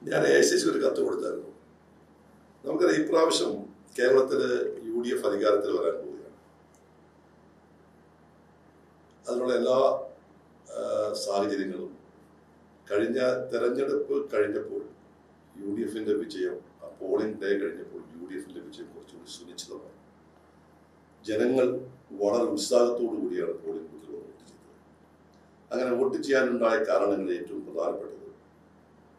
ഞാൻ AICC ഒരു കത്ത് കൊടുത്തായിരുന്നു. നമുക്കറിയാം ഇപ്രാവശ്യം കേരളത്തിൽ UDF അധികാരത്തിൽ വരാൻ പോവുകയാണ്. അതിനുള്ള എല്ലാ സാഹചര്യങ്ങളും കഴിഞ്ഞ തെരഞ്ഞെടുപ്പ് കഴിഞ്ഞപ്പോൾ UDFന്റെ വിജയം, പോളിംഗ് ഡേ കഴിഞ്ഞപ്പോൾ UDFന്റെ വിജയം കുറച്ചുകൂടി സുനിശ്ചിതമായി. ജനങ്ങൾ വളരെ ഉത്സാഹത്തോടു കൂടിയാണ് പോളിംഗ് ബൂത്തിൽ വോട്ട് ചെയ്തത്. അങ്ങനെ വോട്ട് ചെയ്യാനുണ്ടായ കാരണങ്ങളിൽ ഏറ്റവും പ്രധാനപ്പെട്ടത്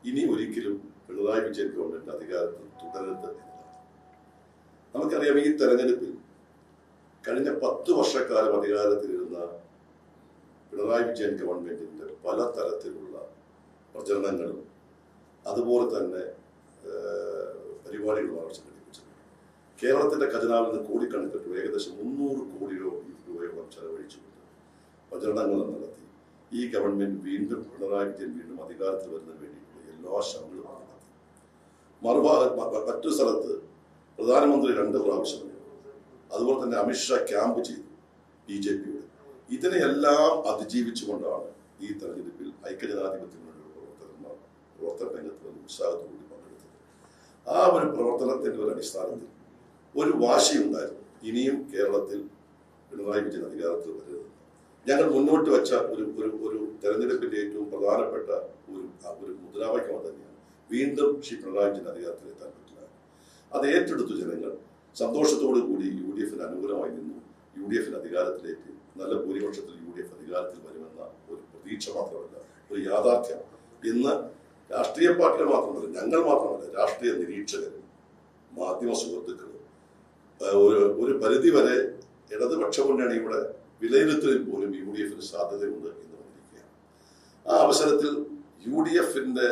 ഇനി ഒരിക്കലും പിണറായി വിജയൻ ഗവൺമെന്റ് അധികാരത്തിൽ തുടരരുത് എന്നതാണ്. നമുക്കറിയാം ഈ തെരഞ്ഞെടുപ്പിൽ കഴിഞ്ഞ 10 വർഷക്കാലം അധികാരത്തിലിരുന്ന പിണറായി വിജയൻ ഗവൺമെന്റിന്റെ പല തരത്തിലുള്ള പ്രചരണങ്ങളും അതുപോലെ തന്നെ പരിപാടികളുമാണ് സംഘടിപ്പിച്ചത്. കേരളത്തിന്റെ ഖജനാവിൽ നിന്ന് കോടിക്കണക്കിന് ഏകദേശം 300 കോടി രൂപയോളം ചെലവഴിച്ചുകൊണ്ട് പ്രചരണങ്ങൾ നടത്തി ഈ ഗവൺമെന്റ് വീണ്ടും പിണറായി വിജയൻ വീണ്ടും അധികാരത്തിൽ വരുന്നതിന് വേണ്ടിയിട്ടുള്ള എല്ലാ ശ്രമങ്ങളും നടത്തി. മറുഭാഗത്ത് മറ്റു സ്ഥലത്ത് പ്രധാനമന്ത്രി 2 പ്രാവശ്യം, അതുപോലെ തന്നെ അമിത്ഷാ ക്യാമ്പ് ചെയ്തു BJPയുടെ. ഇതിനെയെല്ലാം അതിജീവിച്ചുകൊണ്ടാണ് ഈ തെരഞ്ഞെടുപ്പിൽ ഐക്യജനാധിപത്യ മുന്നണിയുടെ പ്രവർത്തന രംഗത്ത് വന്ന് ഉത്സാഹത്തോടുകൂടി പങ്കെടുത്തത്. ആ ഒരു പ്രവർത്തനത്തിന്റെ ഒരു അടിസ്ഥാനത്തിൽ ഒരു വാശിയുണ്ടായിരുന്നു, ഇനിയും കേരളത്തിൽ പിണറായി വിജയൻ അധികാരത്തിൽ വരരുത്. ഞങ്ങൾ മുന്നോട്ട് വെച്ച ഒരു തെരഞ്ഞെടുപ്പിന്റെ ഏറ്റവും പ്രധാനപ്പെട്ട ഒരു മുദ്രാവാക്യം തന്നെയാണ് വീണ്ടും ശ്രീ പിണറായി വിജയൻ അധികാരത്തിലെത്താൻ പറ്റില്ല. അത് ഏറ്റെടുത്തു ജനങ്ങൾ സന്തോഷത്തോടു കൂടി UDFന് അനുകൂലമായി നിന്നു. UDFന് അധികാരത്തിലേക്ക് നല്ല ഭൂരിപക്ഷത്തിൽ UDF അധികാരത്തിൽ വരുമെന്ന ഒരു പ്രതീക്ഷ മാത്രമല്ല, ഒരു യാഥാർത്ഥ്യം. ഇന്ന് രാഷ്ട്രീയ പാർട്ടികൾ മാത്രമല്ല, ഞങ്ങൾ മാത്രമല്ല, രാഷ്ട്രീയ നിരീക്ഷകരും മാധ്യമ സുഹൃത്തുക്കളും ഒരു പരിധിവരെ ഇടതുപക്ഷ മുന്നണിയുടെ വിലയിരുത്തലിൽ പോലും UDFന് സാധ്യതയുണ്ട് എന്ന് പറഞ്ഞിരിക്കുകയാണ്. ആ അവസരത്തിൽ UDFന്റെ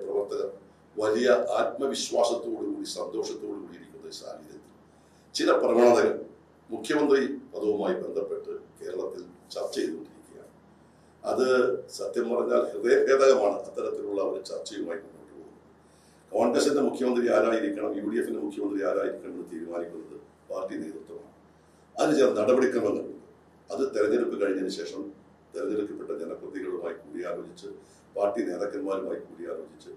പ്രവർത്തകർ വലിയ ആത്മവിശ്വാസത്തോടുകൂടി സന്തോഷത്തോടു കൂടി ഇരിക്കുന്ന സാഹചര്യത്തിൽ ചില പ്രവണതകൾ മുഖ്യമന്ത്രി പദവുമായി ബന്ധപ്പെട്ട് കേരളത്തിൽ ചർച്ച ചെയ്തുകൊണ്ടിരിക്കുകയാണ്. അത് സത്യം പറഞ്ഞാൽ ഹൃദയഭേദകമാണ്. അത്തരത്തിലുള്ള ഒരു ചർച്ചയുമായി മുന്നോട്ട് പോകുന്നത്. കോൺഗ്രസിന്റെ മുഖ്യമന്ത്രി ആരായിരിക്കണം, UDFന്റെ മുഖ്യമന്ത്രി ആരായിരിക്കണം എന്ന് തീരുമാനിക്കുന്നത് പാർട്ടി നേതൃത്വമാണ്. അതിന് ചില നടപടിക്രമങ്ങളുണ്ട്. അത് തെരഞ്ഞെടുപ്പ് കഴിഞ്ഞതിന് ശേഷം തെരഞ്ഞെടുക്കപ്പെട്ട ജനപ്രതിനിധികളുമായി കൂടിയാലോചിച്ച്, പാർട്ടി നേതാക്കന്മാരുമായി കൂടിയാലോചിച്ച്,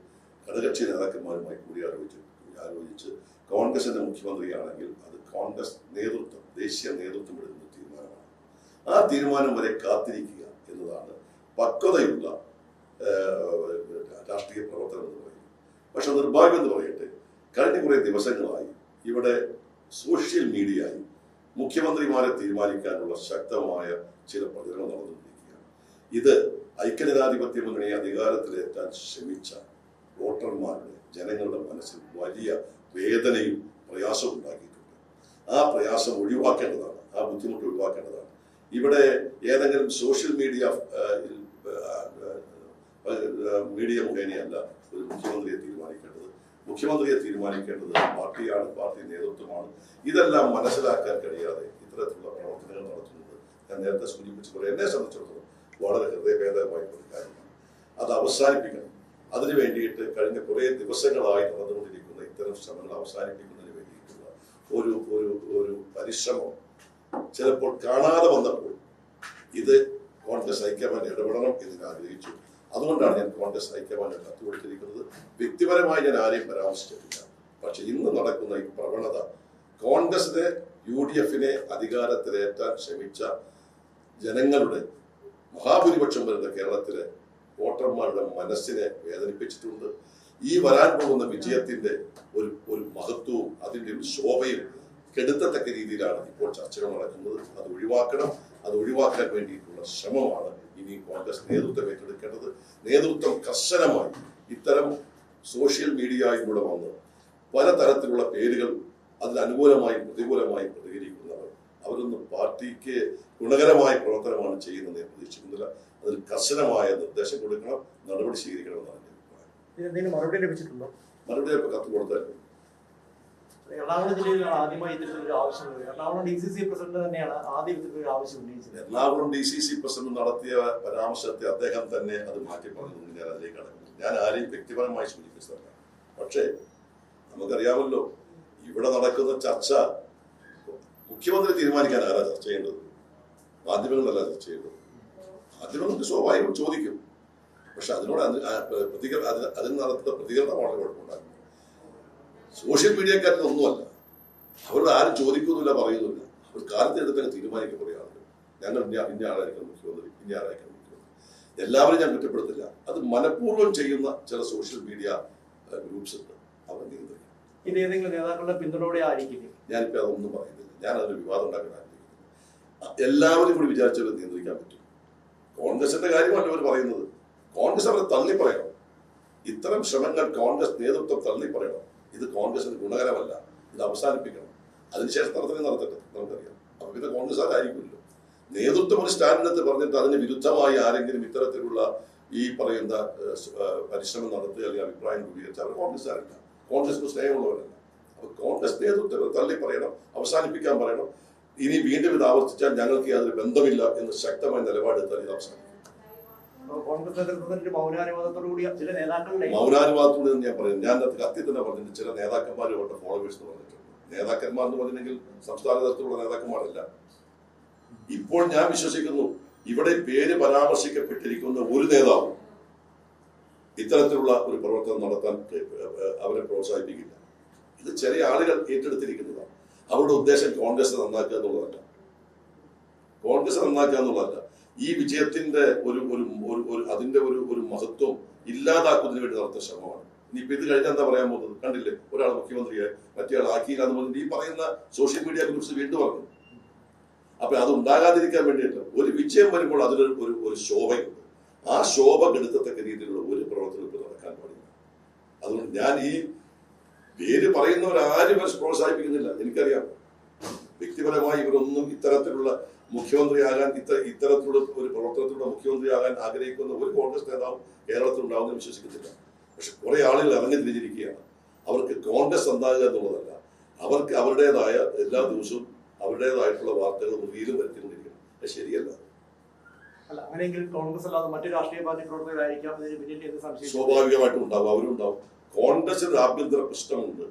ഘടകകക്ഷി നേതാക്കന്മാരുമായി കൂടിയാലോചിച്ച് കോൺഗ്രസിന്റെ മുഖ്യമന്ത്രിയാണെങ്കിൽ അത് കോൺഗ്രസ് നേതൃത്വം, ദേശീയ നേതൃത്വം എടുക്കുന്ന തീരുമാനമാണ്. ആ തീരുമാനം വരെ കാത്തിരിക്കുക എന്നതാണ് പക്വതയുള്ള രാഷ്ട്രീയ പ്രവർത്തനം എന്ന് പറയുന്നത്. പക്ഷെ നിർഭാഗ്യം എന്ന് പറയട്ടെ, കഴിഞ്ഞ കുറെ ദിവസങ്ങളായി ഇവിടെ സോഷ്യൽ മീഡിയയിൽ മുഖ്യമന്ത്രിമാരെ തീരുമാനിക്കാനുള്ള ശക്തമായ ചില പ്രചരണം നടന്നുകൊണ്ടിരിക്കുകയാണ്. ഇത് ഐക്യജനാധിപത്യ മുന്നണി അധികാരത്തിലേറ്റാൻ ശ്രമിച്ച വോട്ടർമാരുടെ, ജനങ്ങളുടെ മനസ്സിൽ വലിയ വേദനയും പ്രയാസവും ഉണ്ടാക്കിയിട്ടുണ്ട്. ആ പ്രയാസം ഒഴിവാക്കേണ്ടതാണ്, ആ ബുദ്ധിമുട്ട് ഒഴിവാക്കേണ്ടതാണ്. ഇവിടെ ഏതെങ്കിലും സോഷ്യൽ മീഡിയ മുഖേനയല്ല ഒരു മുഖ്യമന്ത്രിയെ തീരുമാനിക്കേണ്ടത്. മുഖ്യമന്ത്രിയെ തീരുമാനിക്കേണ്ടത് പാർട്ടിയാണ്, പാർട്ടി നേതൃത്വമാണ്. ഇതെല്ലാം മനസ്സിലാക്കാൻ കഴിയാതെ ഇത്തരത്തിലുള്ള പ്രവർത്തനങ്ങൾ നടത്തുന്നത് ഞാൻ നേരത്തെ സൂചിപ്പിച്ചപ്പോൾ എന്നെ സംബന്ധിച്ചിടത്തോളം വളരെ ഹൃദയഭേദകമായ ഒരു കാര്യമാണ്. അത് അവസാനിപ്പിക്കണം. അതിനു വേണ്ടിയിട്ട് കഴിഞ്ഞ കുറേ ദിവസങ്ങളായി നടന്നുകൊണ്ടിരിക്കുന്ന ഇത്തരം ശ്രമങ്ങൾ അവസാനിപ്പിക്കുന്നതിന് വേണ്ടിയിട്ടുള്ള ഒരു പരിശ്രമം ചിലപ്പോൾ കാണാതെ വന്നപ്പോൾ ഇത് കോൺഗ്രസ് ഹൈക്കമാൻഡ് ഇടപെടണം എന്ന് ഞാൻ ആഗ്രഹിച്ചു. അതുകൊണ്ടാണ് ഞാൻ കോൺഗ്രസ് ഹൈക്കമാൻഡ് കത്ത് കൊടുത്തിരിക്കുന്നത്. വ്യക്തിപരമായി ഞാൻ ആരെയും പരാമർശിച്ചിട്ടില്ല. പക്ഷെ ഇന്ന് നടക്കുന്ന ഈ പ്രവണത കോൺഗ്രസിനെ, UDFനെ അധികാരത്തിലേറ്റാൻ ശ്രമിച്ച ജനങ്ങളുടെ മഹാഭൂരിപക്ഷം വരുന്ന കേരളത്തിലെ വോട്ടർമാരുടെ മനസ്സിനെ വേദനിപ്പിച്ചിട്ടുണ്ട്. ഈ വരാൻ പോകുന്ന വിജയത്തിന്റെ ഒരു മഹത്വവും അതിന്റെ ഒരു ശോഭയും കെടുത്തത്തക്ക രീതിയിലാണ് ഇപ്പോൾ ചർച്ചകൾ നടക്കുന്നത്. അത് ഒഴിവാക്കണം. അത് ഒഴിവാക്കാൻ വേണ്ടിയിട്ടുള്ള ശ്രമമാണ് ഇനി കോൺഗ്രസ് നേതൃത്വം ഏറ്റെടുക്കേണ്ടത്. നേതൃത്വം കർശനമായി ഇത്തരം സോഷ്യൽ മീഡിയയിലൂടെ വന്ന് പലതരത്തിലുള്ള പേരുകൾ അതിന് അനുകൂലമായും പ്രതികൂലമായും പ്രതികരിക്കുന്നവർ, അവരൊന്നും പാർട്ടിക്ക് ഗുണകരമായ പ്രവർത്തനമാണ് ചെയ്യുന്നത് ഞാൻ പ്രതീക്ഷിക്കുന്നില്ല. അതിൽ കർശനമായ നിർദ്ദേശം കൊടുക്കണം, നടപടി സ്വീകരിക്കണമെന്നാണ് എൻ്റെ അഭിപ്രായം. മറുപടി ലഭിച്ചിട്ടുണ്ടോ? മറുപടി ഇപ്പോൾ കത്ത് കൊടുത്തായിരുന്നു. എറണാകുളം ജില്ലയിലാണ് ആദ്യമായി ഇത്തരത്തിലൊരു ആവശ്യം. എറണാകുളം DCC പ്രസിഡന്റ് തന്നെയാണ് ആദ്യം ഇത്തരത്തിലൊരു ആവശ്യം ഉന്നയിച്ചത്. എറണാകുളം DCC പ്രസിഡന്റ് നടത്തിയ പരാമർശത്തെ അദ്ദേഹം തന്നെ അത് മാറ്റി പറഞ്ഞു. ഞാൻ അതിലേക്ക് കടക്കുന്നു. ഞാൻ ആരെയും വ്യക്തിപരമായി സൂചിപ്പിച്ചതല്ല. പക്ഷേ നമുക്കറിയാമല്ലോ, ഇവിടെ നടക്കുന്ന ചർച്ച മുഖ്യമന്ത്രി തീരുമാനിക്കാൻ ആരാ ചർച്ച ചെയ്യേണ്ടത്? മാധ്യമങ്ങളല്ല ചർച്ച ചെയ്യേണ്ടത്. മാധ്യമങ്ങൾക്ക് സ്വാഭാവികം ചോദിക്കും, പക്ഷെ അതിനോട് അതിന് നടത്തുന്ന പ്രതികരണം വളരെ കുഴപ്പമുണ്ടാകും. സോഷ്യൽ മീഡിയക്കാർക്ക് ഒന്നുമല്ല, അവരോട് ആരും ചോദിക്കുന്നില്ല, പറയുന്നില്ല. അവർ കാലത്തെടുത്തൊക്കെ തീരുമാനിക്കപ്പെടുക ആളുകൾ. ഞങ്ങൾ ഇന്ന ആളായിരിക്കും മുഖ്യമന്ത്രി, ഇന്ന ആളായിരിക്കും മുഖ്യമന്ത്രി. എല്ലാവരും ഞാൻ കുറ്റപ്പെടുത്തില്ല. അത് മനഃപൂർവ്വം ചെയ്യുന്ന ചില സോഷ്യൽ മീഡിയ ഗ്രൂപ്പ്സ് ഉണ്ട്, അവർ നിയന്ത്രിക്കും. ഇത് ഏതെങ്കിലും നേതാക്കളുടെ പിന്തുണയോടെ ആയിരിക്കില്ലേ? ഞാനിപ്പോൾ അതൊന്നും പറയുന്നില്ല. ഞാൻ അതിന് വിവാദം ഉണ്ടാക്കാൻ ആഗ്രഹിക്കുന്നു. എല്ലാവരും കൂടി വിചാരിച്ചവർ നിയന്ത്രിക്കാൻ പറ്റും. കോൺഗ്രസിന്റെ കാര്യമല്ല അവർ പറയുന്നത്. കോൺഗ്രസ് അവരെ തള്ളി പറയണം. ഇത്തരം ശ്രമങ്ങൾ കോൺഗ്രസ് നേതൃത്വം തള്ളി പറയണം. ഇത് കോൺഗ്രസിന് ഗുണകരമല്ല, ഇത് അവസാനിപ്പിക്കണം. അതിനുശേഷം നടത്തട്ടെ, നമുക്കറിയാം. അപ്പൊ പിന്നെ കോൺഗ്രസ് ആരായിരിക്കുമല്ലോ. നേതൃത്വം ഒരു സ്റ്റാൻഡിനകത്ത് പറഞ്ഞിട്ട് അതിന് വിരുദ്ധമായി ആരെങ്കിലും ഇത്തരത്തിലുള്ള ഈ പറയുന്ന പരിശ്രമം നടത്തുക അല്ലെങ്കിൽ അഭിപ്രായം രൂപീകരിച്ച അവർ കോൺഗ്രസ്സുകാരല്ല, കോൺഗ്രസിന് സ്നേഹമുള്ളവരല്ല. അപ്പൊ കോൺഗ്രസ് നേതൃത്വം തള്ളി പറയണം, അവസാനിപ്പിക്കാൻ പറയണം. ഇനി വീണ്ടും ഇത് ആവർത്തിച്ചാൽ ഞങ്ങൾക്ക് യാതൊരു ബന്ധമില്ല എന്ന് ശക്തമായ നിലപാടെടുത്താൽ ഇത് അവസാനിക്കും. കോൺഗ്രസ് നേതൃത്വത്തിന്റെ മൗനാനുവാദത്തോടുകൂടി ചില നേതാക്കളുടെ മൗനാനുവാദത്തോട് ഞാൻ പറയുന്നത്, ഞാൻ കത്തി തന്നെ പറഞ്ഞിട്ടുണ്ട്, ചില നേതാക്കന്മാർ അവരുടെ ഫോളോവേഴ്സ് എന്ന് പറഞ്ഞിട്ടുണ്ട്. നേതാക്കന്മാർ എന്ന് പറഞ്ഞെങ്കിൽ സംസ്ഥാന തലത്തിലുള്ള നേതാക്കന്മാരല്ല. ഇപ്പോൾ ഞാൻ വിശ്വസിക്കുന്നു ഇവിടെ പേര് പരാമർശിക്കപ്പെട്ടിരിക്കുന്ന ഒരു നേതാവും ഇത്തരത്തിലുള്ള ഒരു പ്രവർത്തനം നടത്താൻ അവരെ പ്രോത്സാഹിപ്പിക്കില്ല. ഇത് ചെറിയ ആളുകൾ ഏറ്റെടുത്തിരിക്കുന്നതാണ്. അവരുടെ ഉദ്ദേശം കോൺഗ്രസ് നന്നാക്കുക എന്നുള്ളതല്ല. കോൺഗ്രസ് നന്നാക്കുക എന്നുള്ളതല്ല. ഈ വിജയത്തിന്റെ അതിന്റെ ഒരു മഹത്വം ഇല്ലാതാക്കുന്നതിന് വേണ്ടി നടത്തുന്ന ശ്രമമാണ്. ഇനിയിപ്പോ ഇത് കഴിഞ്ഞാൽ എന്താ പറയാൻ പോകുന്നത്? കണ്ടില്ലേ, ഒരാൾ മുഖ്യമന്ത്രിയെ മറ്റേയാൾ ആക്കിയില്ല എന്ന് പറഞ്ഞിട്ട് ഈ പറയുന്ന സോഷ്യൽ മീഡിയ ഗ്രൂപ്പ്സ് വീണ്ടും പറഞ്ഞു. അപ്പൊ അത് ഉണ്ടാകാതിരിക്കാൻ വേണ്ടിയിട്ട് ഒരു വിജയം വരുമ്പോൾ അതിനൊരു ശോഭയുണ്ട്. ആ ശോഭ കെടുത്തത്തക്ക രീതിയിലുള്ള ഒരു പ്രവർത്തനം ഇപ്പൊ നടക്കാൻ പാടില്ല. അതുകൊണ്ട് ഞാൻ ഈ പേര് പറയുന്നവരാരും പ്രോത്സാഹിപ്പിക്കുന്നില്ല. എനിക്കറിയാം വ്യക്തിപരമായി ഇവരൊന്നും ഇത്തരത്തിലുള്ള മുഖ്യമന്ത്രിയാകാൻ ഇത്തരത്തിലുള്ള ഒരു പ്രവർത്തനത്തിലൂടെ മുഖ്യമന്ത്രിയാകാൻ ആഗ്രഹിക്കുന്ന ഒരു കോൺഗ്രസ് നേതാവും കേരളത്തിൽ ഉണ്ടാവുമെന്ന് വിശ്വസിക്കുന്നില്ല. പക്ഷെ കുറെ ആളുകൾ ഇറങ്ങി തിരിഞ്ഞിരിക്കുകയാണ്. അവർക്ക് കോൺഗ്രസ് എന്താകുക എന്നുള്ളതല്ല, അവർക്ക് അവരുടേതായ എല്ലാ ദിവസവും അവരുടേതായിട്ടുള്ള വാർത്തകൾ റീലും വരുത്തിക്കൊണ്ടിരിക്കണം. അത് ശരിയല്ല. അങ്ങനെയെങ്കിൽ കോൺഗ്രസ് അല്ലാതെ മറ്റു രാഷ്ട്രീയ പാർട്ടി പ്രവർത്തകരായിരിക്കാം സ്വാഭാവികമായിട്ടും ഉണ്ടാവും, അവരും ഉണ്ടാവും. കോൺഗ്രസിന് ആഭ്യന്തര പ്രശ്നമുണ്ട്.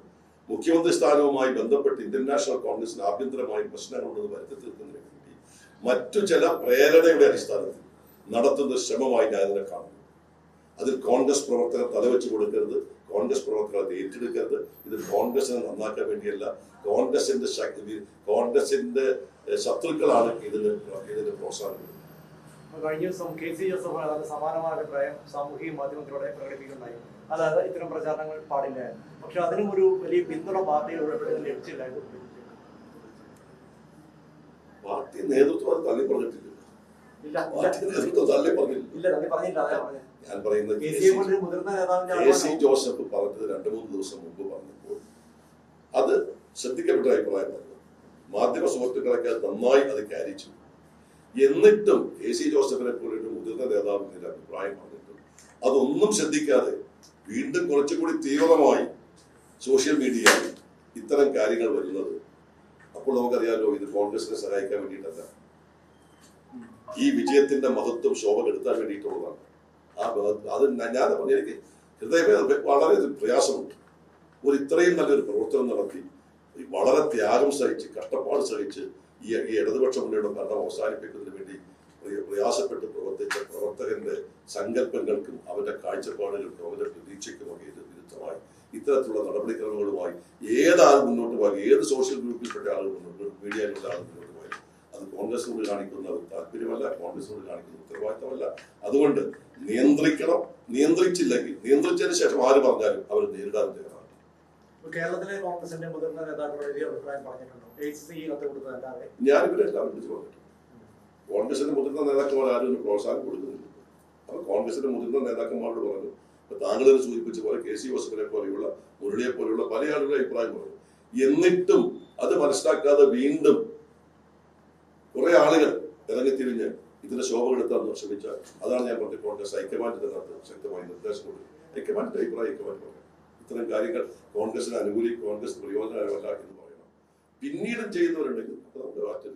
മുഖ്യമന്ത്രി സ്ഥാനവുമായി ബന്ധപ്പെട്ട് ഇന്ത്യൻ നാഷണൽ കോൺഗ്രസിന് ആഭ്യന്തരമായി പ്രശ്നങ്ങളുണ്ടെന്ന് വരുത്തി തീർക്കുന്നതിന് വേണ്ടി മറ്റു ചില പ്രേരണയുടെ അടിസ്ഥാനത്തിൽ നടത്തുന്ന ശ്രമമായി ഞാൻ അതിനെ കാണുന്നു. അതിൽ കോൺഗ്രസ് പ്രവർത്തകർ തലവെച്ച് കൊടുക്കരുത്, കോൺഗ്രസ് പ്രവർത്തകർ അത് ഏറ്റെടുക്കരുത്. ഇത് കോൺഗ്രസിനെ നന്നാക്കാൻ വേണ്ടിയല്ല, കോൺഗ്രസിന്റെ ശത്രുക്കളാണ് ഇതിന് പ്രോത്സാഹനം കൊടുക്കുന്നത്. കഴിഞ്ഞ ദിവസം KC ജോസഫ് അതിന് സമാനമായ അഭിപ്രായം സാമൂഹിക മാധ്യമത്തിലൂടെ പ്രകടിപ്പിക്കുന്നുണ്ടായി. അതായത് ഇത്തരം പ്രചാരണങ്ങൾ പാടില്ല. പക്ഷെ അതിനും ഒരു വലിയ പിന്തുണ പാർട്ടിയിലൂടെ ലഭിച്ചില്ലായിരുന്നു. പാർട്ടി നേതൃത്വം അത് തള്ളി പറഞ്ഞിട്ടില്ല. നേതൃത്വം തള്ളി പറഞ്ഞില്ല. ഞാൻ പറയുന്നത് KC ജോസഫ് പറഞ്ഞത് 2-3 ദിവസം മുമ്പ് പറഞ്ഞപ്പോൾ അത് ശ്രദ്ധിക്കപ്പെട്ട അഭിപ്രായമായിരുന്നു. മാധ്യമ സുഹൃത്തുക്കളൊക്കെ നന്നായി അത് ക്യാരിച്ചു. എന്നിട്ടും KC ജോസഫിനെ പോലെ ഒരു മുതിർന്ന നേതാവിന്റെ അഭിപ്രായം പറഞ്ഞിട്ടും അതൊന്നും ശ്രദ്ധിക്കാതെ വീണ്ടും കുറച്ചുകൂടി തീവ്രമായി സോഷ്യൽ മീഡിയയിൽ ഇത്തരം കാര്യങ്ങൾ വരുന്നത്, അപ്പോൾ നമുക്കറിയാലോ ഇത് കോൺഗ്രസിനെ സഹായിക്കാൻ വേണ്ടിയിട്ടല്ല, ഈ വിജയത്തിന്റെ മഹത്വം ശോഭ കെടുത്താൻ വേണ്ടിയിട്ടുള്ളതാണ്. അത് ഞാൻ പറഞ്ഞു, എനിക്ക് ഹൃദയ വളരെ പ്രയാസമുണ്ട്. ഇത്രയും നല്ലൊരു പ്രവർത്തനം നടത്തി വളരെ ത്യാഗം സഹിച്ച് കഷ്ടപ്പാട് സഹിച്ച് ഈ ഇടതുപക്ഷ മുന്നണിയുടെ ഭരണം അവസാനിപ്പിക്കുന്നതിന് വേണ്ടി പ്രയാസപ്പെട്ട് പ്രവർത്തിച്ച പ്രവർത്തകന്റെ സങ്കല്പങ്ങൾക്കും അവരുടെ കാഴ്ചപ്പാടുകൾക്കും അവരുടെ പ്രതീക്ഷയ്ക്കുമൊക്കെ ഇത് വിരുദ്ധമായി ഇത്തരത്തിലുള്ള നടപടിക്രമങ്ങളുമായി ഏതാൾ മുന്നോട്ട് പോയി, ഏത് സോഷ്യൽ ഗ്രൂപ്പിൽപ്പെട്ട ആളുകൾ മുന്നോട്ട്, മീഡിയയിലുള്ള ആളുകൾ മുന്നോട്ട് പോയി, അത് കോൺഗ്രസിനോട് കാണിക്കുന്ന താല്പര്യമല്ല, കോൺഗ്രസിനോട് കാണിക്കുന്ന ഉത്തരവാദിത്തമല്ല. അതുകൊണ്ട് നിയന്ത്രിക്കണം. നിയന്ത്രിച്ചതിന് ശേഷം ആര് പറഞ്ഞാലും അവർ നേരിടാൻ തയ്യാറാണ്. കേരളത്തിലെ കോൺഗ്രസിന്റെ മുതിർന്ന നേതാക്കളുടെ വലിയ അഭിപ്രായം പറഞ്ഞിട്ടുണ്ടോ? ഞാനിവരെല്ലാം വിളിച്ചു പറഞ്ഞിട്ടുണ്ട്. കോൺഗ്രസിന്റെ മുതിർന്ന നേതാക്കന്മാർ ആരും പ്രോത്സാഹനം കൊടുക്കുന്നില്ല. അവർ കോൺഗ്രസിന്റെ മുതിർന്ന നേതാക്കന്മാരോട് പറഞ്ഞു. താങ്കൾ സൂചിപ്പിച്ച പോലെ KC ജോസഫിനെ പോലെയുള്ള, മുരളിയെ പോലെയുള്ള പല ആളുകളുടെ അഭിപ്രായം പറഞ്ഞു. എന്നിട്ടും അത് മനസ്സിലാക്കാതെ വീണ്ടും കുറെ ആളുകൾ ഇറങ്ങിത്തിരിഞ്ഞ് ഇതിന്റെ ശോഭ കെടുത്താൻ ശ്രമിച്ചാൽ അതാണ് ഞാൻ പറഞ്ഞ കോൺഗ്രസ് ഹൈക്കമാൻഡിന്റെ ശക്തമായി നിർദ്ദേശം കൊടുക്കും. ഹൈക്കമാൻഡിന്റെ അഭിപ്രായം ഹൈക്കമാൻഡ് പറയും. ഇത്തരം കാര്യങ്ങൾ കോൺഗ്രസിന് അനുകൂലി, കോൺഗ്രസ് പ്രയോജനകരമല്ല എന്ന് പറയണം. പിന്നീടും ചെയ്യുന്നവരുണ്ടെങ്കിൽ അത് നമുക്ക് മാറ്റം